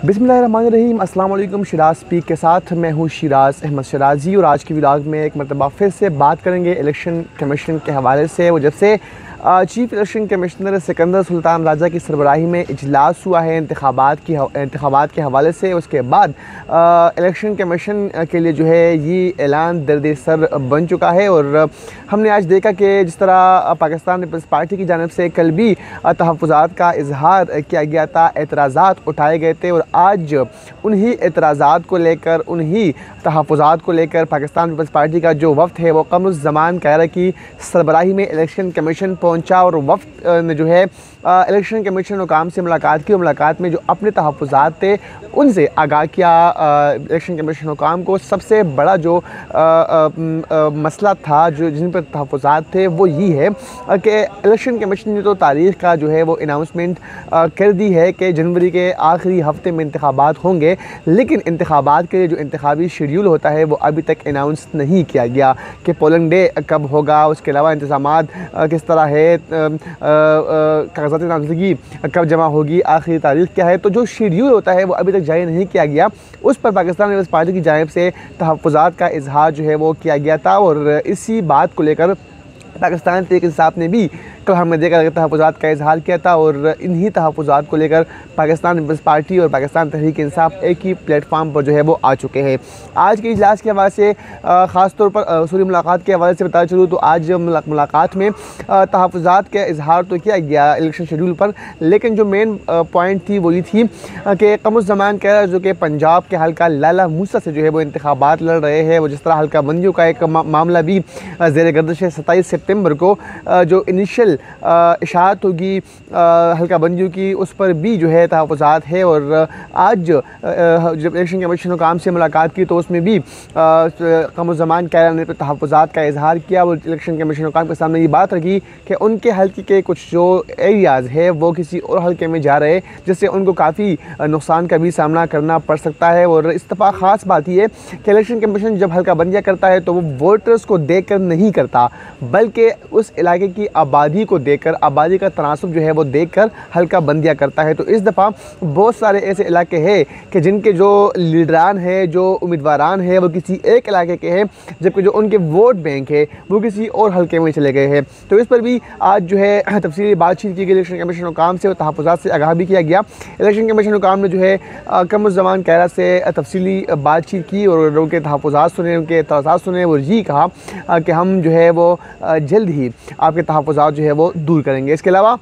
बिस्मिल्लाहिर्रहमानिर्रहीम। अस्सलाम वालेकुम। शिराज स्पीक के साथ मैं हूँ शिराज अहमद शराजी और आज की व्लॉग में एक मरतबा फिर से बात करेंगे इलेक्शन कमीशन के हवाले से। वो जब से chief election commissioner Sikandar Sultan Raja की सरबराही में इजलास हुआ है इंतखाबात के हवाले से, उसके बाद इलेक्शन कमीशन के लिए जो है ये ऐलान दर्द सर बन चुका है। और हमने आज देखा कि जिस तरह पाकिस्तान पीपल्स पार्टी की जानिब से कल भी तहफ़्फ़ुज़ात का इजहार किया गया था, एतराज़ात उठाए गए थे और आज उन्हीं एतराज़ात को लेकर, उन्हीं तहफ़्फ़ुज़ात को लेकर पाकिस्तान पीपल्स पार्टी का जो वफ़द है वो क़मरुज़्ज़मान कायरा की सरबराही में इलेक्शन कमीशन पहुंचा और वफ़द ने जो है इलेक्शन कमीशन हुकाम से मुलाकात की और मुलाकात में जो अपने तहफ़्फ़ुज़ात थे उनसे आगाह किया। इलेक्शन कमीशन हुकाम को सबसे बड़ा जो मसला था, जो जिन पर तहफ़्फ़ुज़ात थे, वो ये है कि इलेक्शन कमीशन ने तो तारीख़ का जो है वो अनाउंसमेंट कर दी है कि जनवरी के आखिरी हफ्ते में इंतखाबात होंगे, लेकिन इंतखाबात के लिए जो इंतखाबी शेड्यूल होता है वो अभी तक अनाउंस नहीं किया गया कि पोलिंग डे कब होगा, उसके अलावा इंतज़ामात किस तरह है, कागज़ात नामज़दगी कब जमा होगी, आखिरी तारीख़ क्या है। तो जो शेड्यूल होता है वो अभी तक जारी नहीं किया गया। उस पर पाकिस्तान पीपल्स पार्टी की जानिब से तहफ़्फ़ुज़ात का इजहार जो है वो किया गया था और इसी बात को लेकर पाकिस्तान तहरीक इंसाफ ने भी कल हमने देखा तहफ़्फ़ुज़ात का इजहार किया था और इन्हीं तहफ़्फ़ुज़ात को लेकर पाकिस्तान पीपल्स पार्टी और पाकिस्तान तहरीक इंसाफ एक ही प्लेटफार्म पर जो है वो आ चुके हैं। आज के इजलास के हवाले से ख़ास तौर पर मुलाकात के हवाले से बता चलूँ तो आज मुलाकात में तहफ़्फ़ुज़ात का इजहार तो किया गया इलेक्शन शेड्यूल पर, लेकिन जो मेन पॉइंट थी वो ये थी कि क़मरुज़्ज़मान कायरा जो कि पंजाब के हल्का लाला मूसा से जो है वो इंतखाबात लड़ रहे हैं, वो जिस तरह हल्का बंदियों का एक मामला भी ज़ेर गर्दिश है। 27 सितंबर को जो इनिशियल इशाअत होगी हल्का बंदियों की, उस पर भी जो है तहफ़्फ़ुज़ात है। और आज जब इलेक्शन कमीशन हुकाम से मुलाकात की तो उसमें भी क़मरुज़्ज़मान कायरा ने तहफ़्फ़ुज़ात का इजहार किया। वो इलेक्शन कमीशन हुकाम के सामने ये बात रखी कि उनके हल्के के कुछ जो एरियाज़ है वो किसी और हल्के में जा रहे, जिससे उनको काफ़ी नुकसान का भी सामना करना पड़ सकता है। और इस दफ़ा ख़ास बात यह है कि इलेक्शन कमीशन जब हल्का बंदियाँ करता है तो वो वोटर्स को देख कर नहीं करता, बल्कि उस इलाके की आबादी को देखकर, आबादी का तनासब जो है वो देखकर हल्का बंदियाँ करता है। तो इस दफ़ा बहुत सारे ऐसे इलाके हैं कि जिनके जो लीडरान हैं, जो उम्मीदवारान हैं वो किसी एक इलाके के हैं, जबकि जो उनके वोट बैंक है वो किसी और हल्के में चले गए हैं। तो इस पर भी आज जो है तफसीली बातचीत की गई इलेक्शन कमीशन हुकाम से और तहफ़्फ़ुज़ात से आगाह भी किया गया। इलेक्शन कमीशन हुकाम ने जो है क़मरुज़्ज़मान कायरा से तफसीली बातचीत की और उनके तहफ़्फ़ुज़ात सुने, उनके एतराज़ात सुने और ये कहा कि हम जो है वो जल्द ही आपके तहफ़्फ़ुज़ात जो है वो दूर करेंगे। इसके अलावा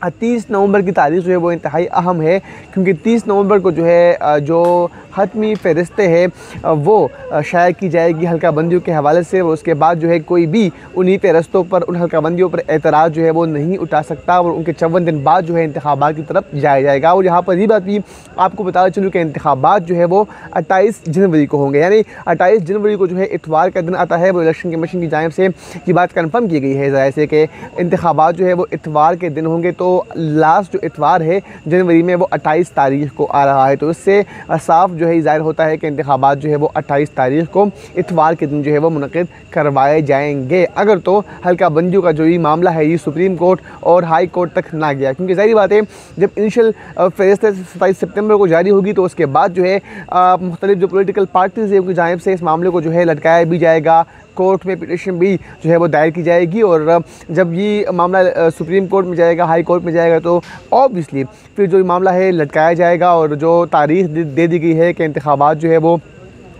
30 नवंबर की तारीख़ जो है वो इंतहाई अहम है, क्योंकि 30 नवंबर को जो है जो हतमी फ़हरिस्तें हैं वो शाया की जाएगी हल्का बंदियों के हवाले से। और उसके बाद जो है कोई भी उन्हीं फ़हरिस्तों पर, उन हल्का बंदियों पर एतराज़ जो है वो नहीं उठा सकता और उनके 54 दिन बाद जो है इंतखाबात की तरफ जाया जाएगा। और यहाँ पर ये बात भी आपको बता चलूँ कि इंतखाबात जो है वो 28 जनवरी को होंगे, यानी 28 जनवरी को जो है इतवार का दिन आता है। वो इलेक्शन कमीशन की जानिब से ये बात कन्फर्म की गई है ज़ाहिर से कि इंतखाबात जो है वो इतवार के दिन होंगे। तो लास्ट जो इतवार है जनवरी में वो 28 तारीख़ को आ रहा है, तो इससे साफ जो है ज़ाहिर होता है कि इंतखाबात जो है वो 28 तारीख़ को इतवार के दिन जो है वो मुनक़िद करवाए जाएंगे, अगर तो हल्का बंदियों का जो ये मामला है ये सुप्रीम कोर्ट और हाई कोर्ट तक ना गया। क्योंकि ज़ाहिर बात है जब इनिशियल फ़हरिस्त 27 सितंबर को जारी होगी तो उसके बाद जो है मुख्तलिफ जो पोलिटिकल पार्टीज़ है उनकी जानिब से इस मामले को जो है लटकाया भी जाएगा, कोर्ट में पिटीशन भी जो है वो दायर की जाएगी। और जब ये मामला सुप्रीम कोर्ट में जाएगा, हाई कोर्ट में जाएगा, तो ऑब्वियसली फिर जो मामला है लटकाया जाएगा। और जो तारीख़ दे दी गई है कि इंतखाबात जो है वो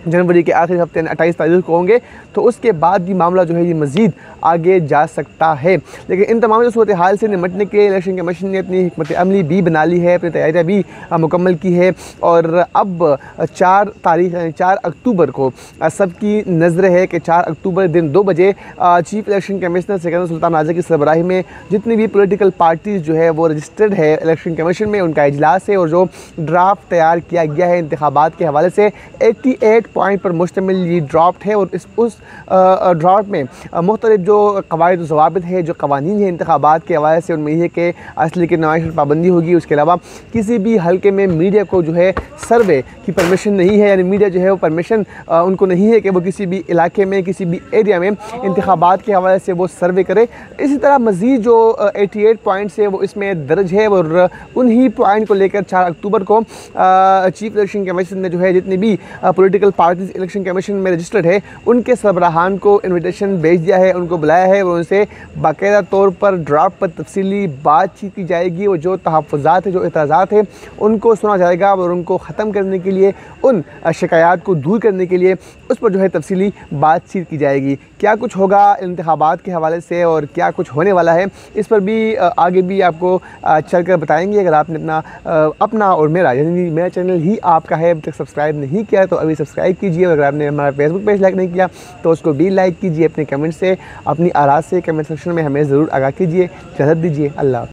जनवरी के आखिरी हफ्ते 28 तारीख़ को होंगे, तो उसके बाद भी मामला जो है ये मज़ीद आगे जा सकता है। लेकिन इन तमाम सूरत हाल से निपटने के इलेक्शन कमीशन ने अपनी हिकमत अमली भी बना ली है, अपनी तैयारियाँ भी मुकम्मल की है। और अब 4 अक्टूबर को सबकी नज़र है कि 4 अक्टूबर दिन 2 बजे chief election commissioner Sikandar Sultan Raja की सरबराही में जितनी भी पोलिटिकल पार्टीज़ जो है वो रजिस्टर्ड है इलेक्शन कमीशन में, उनका इजलास है। और जो ड्राफ्ट तैयार किया गया है इंतखाबात के हवाले से 88 पॉइंट पर मुश्तमिल ये ड्राफ्ट है और उस ड्राफ्ट में मुख्तलिफ जो कवायद ज़वाबित है, जो कवानीन है इंतखाबात के हवाले से, उनमें यह है कि असली की नुमाइश पर पाबंदी होगी। उसके अलावा किसी भी हल्के में मीडिया को जो है सर्वे की परमिशन नहीं है, यानी मीडिया जो है वो परमिशन उनको नहीं है कि वो किसी भी इलाके में, किसी भी एरिया में इंतखाबात के हवाले से वो सर्वे करे। इसी तरह मज़ीद जो 88 पॉइंट्स है वो इसमें दर्ज है और उन्हीं पॉइंट को लेकर 4 अक्टूबर को चीफ इलेक्शन कमीशन ने जो है जितनी भी पॉलिटिकल पार्टीज इलेक्शन कमीशन में रजिस्टर्ड है उनके सरबराहान को इन्विटेशन भेज दिया है, उनको बुलाया है और उनसे बाकायदा तौर पर ड्राफ्ट पर तफसीली बातचीत की जाएगी और जो तहफ़्फ़ुज़ात है, जो एतराज़ात है, उनको सुना जाएगा और उनको ख़त्म करने के लिए, उन शिकायत को दूर करने के लिए उस पर जो है तफसीली बातचीत की जाएगी। क्या कुछ होगा इंतखाबात के हवाले से और क्या कुछ होने वाला है, इस पर भी आगे भी आपको चल कर बताएँगे। अगर आपने अपना और मेरा, यानी मेरा चैनल ही आपका है, अभी तक सब्सक्राइब नहीं किया तो अभी सब्सक्राइब कीजिए। अगर आपने हमारा फेसबुक पेज लाइक नहीं किया तो उसको भी लाइक कीजिए। अपने कमेंट से, अपनी आराज़ से कमेंट सेक्शन में हमें ज़रूर आगाह कीजिए। इजाज़त दीजिए। अल्लाह।